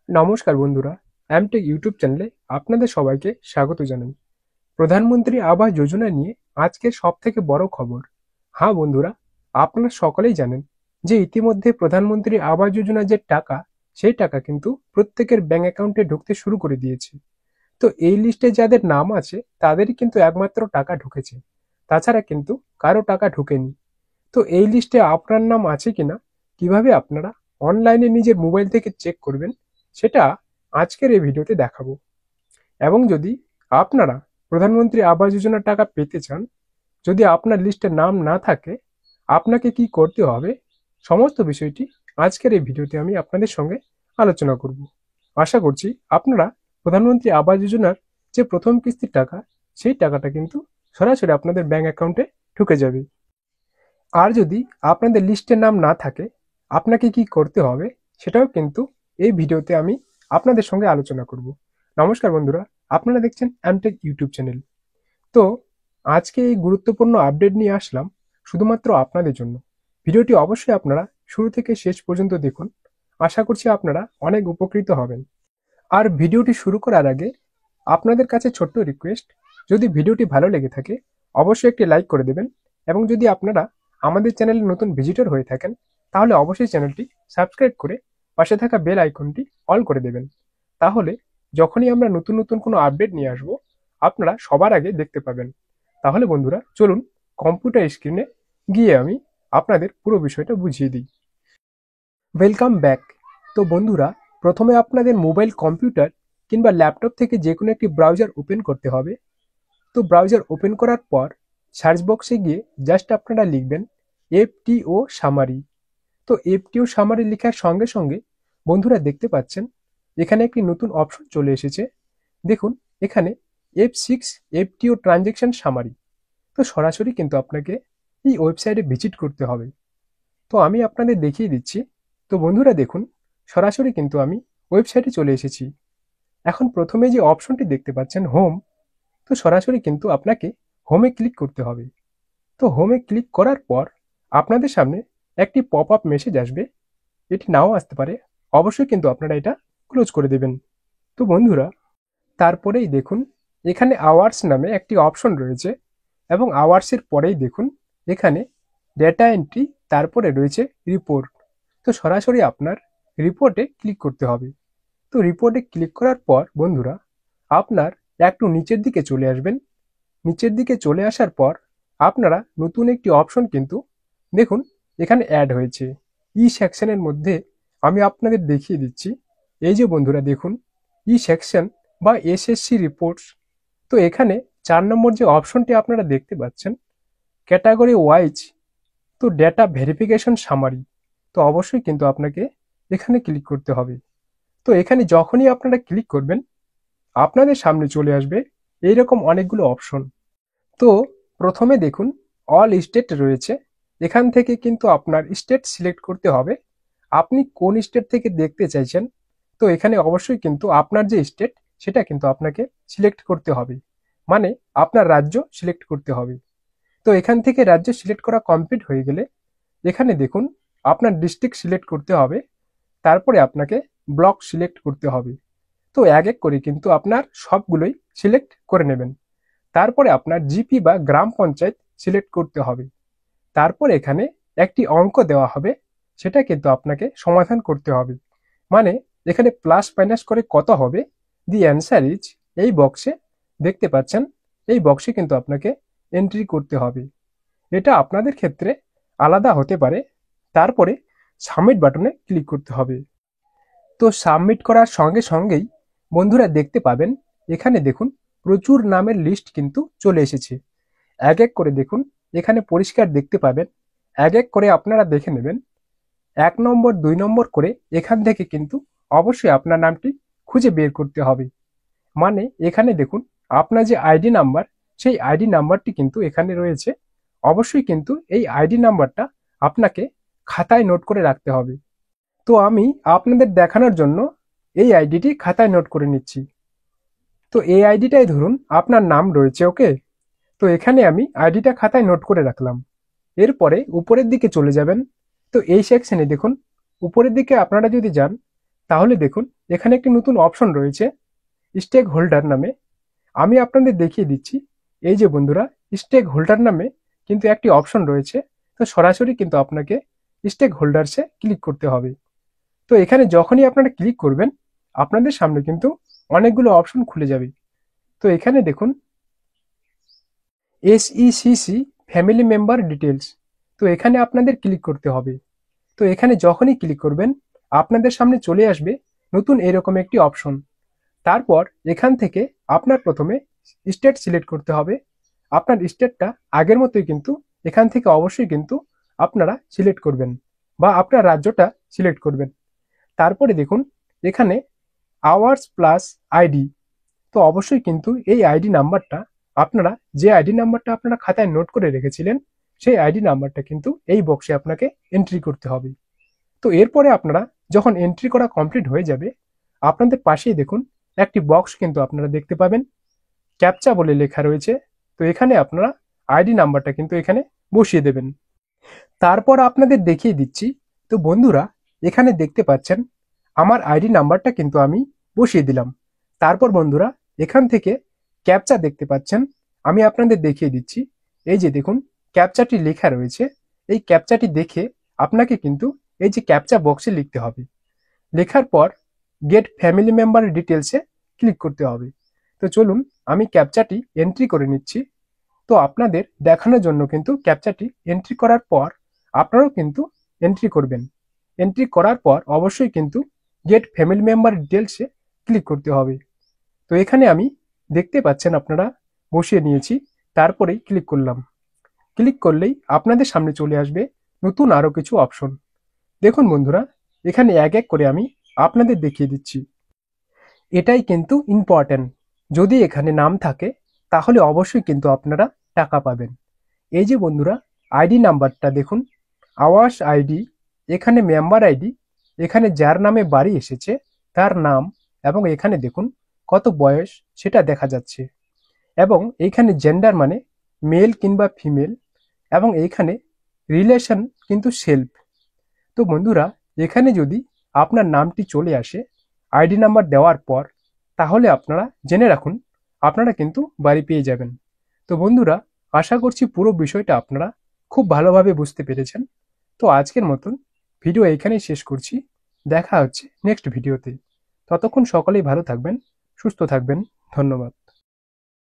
নমস্কার বন্ধুরা, Amtech YouTube চ্যানেলে আপনাদের সবাইকে স্বাগত জানাই। প্রধানমন্ত্রী আবাস যোজনা নিয়ে আজকের সবথেকে বড় খবর। হ্যাঁ বন্ধুরা, আপনারা সকলেই জানেন যে ইতিমধ্যে প্রধানমন্ত্রী আবাস যোজনার যে টাকা, সেই টাকা কিন্তু প্রত্যেকের ব্যাংক অ্যাকাউন্টে ঢুকতে শুরু করে দিয়েছে। তো এই লিস্টে যাদের নাম আছে তাদেরই কিন্তু একমাত্র টাকা ঢুকেছে, তাছাড়া কিন্তু কারো টাকা ঢুকেনি। তো এই লিস্টে আপনার নাম আছে কিনা, কিভাবে আপনারা অনলাইনে নিজের মোবাইল থেকে চেক করবেন, সেটা আজকের এই ভিডিওতে দেখাবো। এবং যদি আপনারা প্রধানমন্ত্রী আবাস যোজনার টাকা পেতে চান, যদি আপনার লিস্টে নাম না থাকে, আপনাকে কি করতে হবে, সমস্ত বিষয়টি আজকের এই ভিডিওতে আমি আপনাদের সঙ্গে আলোচনা করব। আশা করছি আপনারা প্রধানমন্ত্রী আবাস যোজনার যে প্রথম কিস্তির টাকা, সেই টাকাটা কিন্তু সরাসরি আপনাদের ব্যাংক অ্যাকাউন্টে ঢুকে যাবে। আর যদি আপনাদের লিস্টে নাম না থাকে, আপনাকে কি করতে হবে সেটাও কিন্তু এই ভিডিওতে আমি আপনাদের সঙ্গে আলোচনা করব। নমস্কার বন্ধুরা, আপনারা দেখছেন অ্যামটেক ইউটিউব চ্যানেল। তো আজকে এই গুরুত্বপূর্ণ আপডেট নিয়ে আসলাম শুধুমাত্র আপনাদের জন্য। ভিডিওটি অবশ্যই আপনারা শুরু থেকে শেষ পর্যন্ত দেখুন। আশা করছি আপনারা অনেক উপকৃত হবেন। আর ভিডিওটি শুরু করার আগে আপনাদের কাছে ছোট্ট রিকোয়েস্ট, যদি ভিডিওটি ভালো লেগে থাকে অবশ্যই একটি লাইক করে দেবেন, এবং যদি আপনারা আমাদের চ্যানেলে নতুন ভিজিটর হয়ে থাকেন তাহলে অবশ্যই চ্যানেলটি সাবস্ক্রাইব করে পাশে থাকা বেল আইকনটি অল করে দেবেন। তাহলে যখনই আমরা নতুন নতুন কোনো আপডেট নিয়ে আসব, আপনারা সবার আগে দেখতে পাবেন। তাহলে বন্ধুরা চলুন কম্পিউটার স্ক্রিনে গিয়ে আমি আপনাদের পুরো বিষয়টা বুঝিয়ে দিই। Welcome back. তো বন্ধুরা, প্রথমে আপনাদের মোবাইল কম্পিউটার কিংবা ল্যাপটপ থেকে যে কোনো একটি ব্রাউজার ওপেন করতে হবে। তো ব্রাউজার ওপেন করার পর সার্চ বক্সে গিয়ে জাস্ট আপনারা লিখবেন এফটিও সামারি। তো এফটিও সামারি লেখার সঙ্গে সঙ্গে বন্ধুরা দেখতে পাচ্ছেন এখানে একটি নতুন অপশন চলে এসেছে। দেখুন এখানে F6 এফটিও ট্রানজেকশন সামারি। তো সরাসরি কিন্তু আপনাকে এই ওয়েবসাইটে ভিজিট করতে হবে। তো আমি আপনাদের দেখিয়ে দিচ্ছি। তো বন্ধুরা দেখুন, সরাসরি কিন্তু আমি ওয়েবসাইটে চলে এসেছি। এখন প্রথমে যে অপশনটি দেখতে পাচ্ছেন হোম, তো সরাসরি কিন্তু আপনাকে হোমে ক্লিক করতে হবে। তো হোমে ক্লিক করার পর আপনাদের সামনে একটি পপ আপ মেসেজ আসবে, এটি নাও আসতে পারে, অবশ্যই কিন্তু আপনারা এটা ক্লোজ করে দেবেন। তো বন্ধুরা তারপরেই দেখুন এখানে আওয়ার্স নামে একটি অপশন রয়েছে, এবং আওয়ার্সের পরেই দেখুন এখানে ডেটা এন্ট্রি, তারপরে রয়েছে রিপোর্ট। তো সরাসরি আপনার রিপোর্টে ক্লিক করতে হবে। তো রিপোর্টে ক্লিক করার পর বন্ধুরা আপনার একটু নিচের দিকে চলে আসবেন। নিচের দিকে চলে আসার পর আপনারা নতুন একটি অপশন কিন্তু দেখুন এখানে অ্যাড হয়েছে ই সেকশনের মধ্যে। আমি আপনাদের দেখিয়ে দিচ্ছি। এই যে বন্ধুরা দেখুন, ই সেকশন বা এসএসসি রিপোর্টস। তো এখানে 4 নম্বর যে অপশনটি আপনারা দেখতে পাচ্ছেন, ক্যাটাগরি ওয়াইজ, তো ডেটা ভেরিফিকেশন সামারি। তো অবশ্যই কিন্তু আপনাকে এখানে ক্লিক করতে হবে। তো এখানে যখনই আপনারা ক্লিক করবেন আপনাদের সামনে চলে আসবে এইরকম অনেকগুলো অপশন। তো প্রথমে দেখুন অল স্টেট রয়েছে, এখান থেকে কিন্তু আপনার স্টেট সিলেক্ট করতে হবে আপনি কোন স্টেট থেকে দেখতে চাইছেন। তো এখানে অবশ্যই কিন্তু আপনার যে স্টেট সেটা কিন্তু আপনাকে সিলেক্ট করতে হবে, মানে আপনার রাজ্য সিলেক্ট করতে হবে। তো এখান থেকে রাজ্য সিলেক্ট করা কমপ্লিট হয়ে গেলে এখানে দেখুন আপনার ডিস্ট্রিক্ট সিলেক্ট করতে হবে, তারপরে আপনাকে ব্লক সিলেক্ট করতে হবে। তো এক এক করে কিন্তু আপনার সবগুলোই সিলেক্ট করে নেবেন। তারপরে আপনার জিপি বা গ্রাম পঞ্চায়েত সিলেক্ট করতে হবে। তারপর এখানে একটি অঙ্ক দেওয়া হবে, সেটা কিন্তু আপনাকে সমাধান করতে হবে। মানে এখানে প্লাস মাইনাস করে কত হবে, দি অ্যান্সার ইজ, এই বক্সে দেখতে পাচ্ছেন, এই বক্সে কিন্তু আপনাকে এন্ট্রি করতে হবে। এটা আপনাদের ক্ষেত্রে আলাদা হতে পারে। তারপরে সাবমিট বাটনে ক্লিক করতে হবে। তো সাবমিট করার সঙ্গে সঙ্গেই বন্ধুরা দেখতে পাবেন এখানে দেখুন প্রচুর নামের লিস্ট কিন্তু চলে এসেছে। এক এক করে দেখুন এখানে পরিষ্কার দেখতে পাবেন, এক এক করে আপনারা দেখে নেবেন। 1 নম্বর 2 নম্বর করে এখান থেকে কিন্তু অবশ্যই আপনার নামটি খুঁজে বের করতে হবে। মানে এখানে দেখুন আপনার যে আইডি নাম্বার, সেই আইডি নাম্বারটি কিন্তু এখানে রয়েছে। অবশ্যই কিন্তু এই আইডি নাম্বারটা আপনাকে খাতায় নোট করে রাখতে হবে। তো আমি আপনাদের দেখানোর জন্য এই আইডিটি খাতায় নোট করে নিচ্ছি। তো এই আইডিটাই ধরুন আপনার নাম রয়েছে, ওকে। তো এখানে আমি আইডিটা খাতায় নোট করে রাখলাম। এরপরে উপরের দিকে চলে যাবেন। তো এই সেকশনে দেখুন উপরের দিকে আপনারা যদি যান তাহলে দেখুন এখানে একটি নতুন অপশন রয়েছে স্টেক হোল্ডার নামে। আমি আপনাদের দেখিয়ে দিচ্ছি। এই যে বন্ধুরা, স্টেক হোল্ডার নামে কিন্তু একটি অপশন রয়েছে। তো সরাসরি কিন্তু আপনাকে স্টেক হোল্ডারসে ক্লিক করতে হবে। তো এখানে যখনই আপনারা ক্লিক করবেন আপনাদের সামনে কিন্তু অনেকগুলো অপশন খুলে যাবে। তো এখানে দেখুন SECC ফ্যামিলি মেম্বার ডিটেলস। তো এখানে আপনাদের ক্লিক করতে হবে। তো এখানে যখনই ক্লিক করবেন আপনাদের সামনে চলে আসবে নতুন এরকম একটি অপশন। তারপর এখান থেকে আপনার প্রথমে স্টেট সিলেক্ট করতে হবে। আপনার স্টেটটা আগের মতোই কিন্তু এখান থেকে অবশ্যই কিন্তু আপনারা সিলেক্ট করবেন বা আপনার রাজ্যটা সিলেক্ট করবেন। তারপরে দেখুন এখানে আওয়ার্স প্লাস আইডি। তো অবশ্যই কিন্তু এই আইডি নাম্বারটা আপনারা যে আইডি নাম্বারটা আপনারা খাতায় নোট করে রেখেছিলেন সেই আইডি নাম্বারটা কিন্তু এই বক্সে আপনাকে এন্ট্রি করতে হবে। তো এরপরে আপনারা যখন এন্ট্রি করা কমপ্লিট হয়ে যাবে আপনাদের পাশেই দেখুন একটি বক্স কিন্তু আপনারা দেখতে পাবেন, ক্যাপচা বলে লেখা রয়েছে। তো এখানে আপনারা আইডি নাম্বারটা কিন্তু এখানে বসিয়ে দেবেন। তারপর আপনাদের দেখিয়ে দিচ্ছি। তো বন্ধুরা এখানে দেখতে পাচ্ছেন আমার আইডি নাম্বারটা কিন্তু আমি বসিয়ে দিলাম। তারপর বন্ধুরা এখান থেকে ক্যাপচা দেখতে পাচ্ছেন, আমি আপনাদের দেখিয়ে দিচ্ছি। এই যে দেখুন ক্যাপচাটি লেখা রয়েছে। এই ক্যাপচাটি দেখে আপনাকে কিন্তু এই যে ক্যাপচা বক্সে লিখতে হবে। লেখার পর গেট ফ্যামিলি মেম্বার ডিটেলসে ক্লিক করতে হবে। তো চলুন আমি ক্যাপচাটি এন্ট্রি করে নিচ্ছি। তো আপনাদের দেখানোর জন্য কিন্তু ক্যাপচাটি এন্ট্রি করার পর আপনারাও কিন্তু এন্ট্রি করবেন। এন্ট্রি করার পর অবশ্যই কিন্তু গেট ফ্যামিলি মেম্বার ডিটেলসে ক্লিক করতে হবে। তো এখানে আমি দেখতে পাচ্ছেন আপনারা বসিয়ে নিয়েছি, তারপরেই ক্লিক করলাম। ক্লিক করলেই আপনাদের সামনে চলে আসবে নতুন আরো কিছু অপশন। দেখুন বন্ধুরা এখানে এক এক করে আমি আপনাদের দেখিয়ে দিচ্ছি। এটাই কিন্তু ইম্পর্টেন্ট। যদি এখানে নাম থাকে তাহলে অবশ্যই কিন্তু আপনারা টাকা পাবেন। এই যে বন্ধুরা আইডি নাম্বারটা দেখুন, আওয়াস আইডি, এখানে মেম্বার আইডি, এখানে যার নামে বাড়ি এসেছে তার নাম, এবং এখানে দেখুন কত বয়স সেটা দেখা যাচ্ছে, এবং এইখানে জেন্ডার মানে মেল কিংবা ফিমেল, এবং এইখানে রিলেশন কিন্তু সেলফ। তো বন্ধুরা এখানে যদি আপনার নামটি চলে আসে আইডি নাম্বার দেওয়ার পর তাহলে আপনারা জেনে রাখুন আপনারা কিন্তু বাড়ি পেয়ে যাবেন। তো বন্ধুরা আশা করছি পুরো বিষয়টা আপনারা খুব ভালোভাবে বুঝতে পেরেছেন। তো আজকের মতন ভিডিও এইখানেই শেষ করছি। দেখা হচ্ছে নেক্সট ভিডিওতে। ততক্ষণ সকলেই ভালো থাকবেন, সুস্থ থাকবেন। ধন্যবাদ।